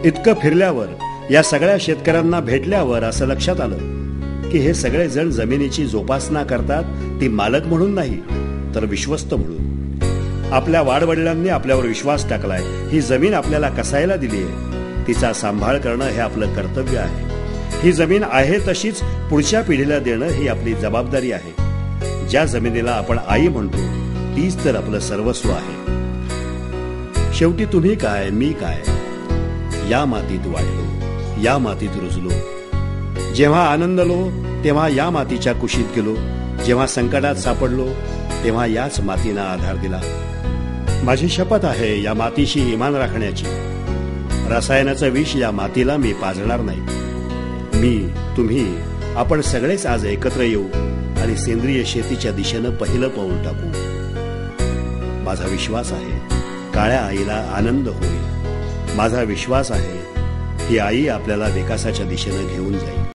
इतकं फिरल्यावर, या सगळ्या शेतकऱ्यांना भेटल्यावर असं लक्षात आलं की हे सगळे जण जमिनीची जोपासना करतात, ती मालक म्हणून नाही तर विश्वस्त म्हणून. आपल्या वाडवडिलांनी आपल्यावर विश्वास टाकलाय. ही जमीन आपल्याला कसायला दिली आहे, तिचा सांभाळ करणं हे आपलं कर्तव्य आहे. ही जमीन आहे तशीच पुढच्या पिढीला देणं ही आपली जबाबदारी आहे. ज्या जमिनीला आपण आई म्हणतो तीच तर आपलं सर्वस्व आहे. शेवटी तुम्ही काय, मी काय, या मातीत वाढलो, या मातीत रुजलो. जेव्हा आनंदलो तेव्हा या मातीच्या कुशीत गेलो. जेव्हा संकटात सापडलो तेव्हा याच मातीनं आधार दिला. माझी शपथ आहे या मातीशी इमान राखण्याची. रसायनाचं विष या मातीला मी पाजणार नाही. मी, तुम्ही, आपण सगळेच आज एकत्र येऊ आणि सेंद्रिय शेतीच्या दिशेनं पहिलं पाऊल टाकू. माझा विश्वास आहे काळ्या आईला आनंद होईल. माझा विश्वास आहे ही आई आपल्याला विकासाच्या दिशेनं घेऊन जाईल.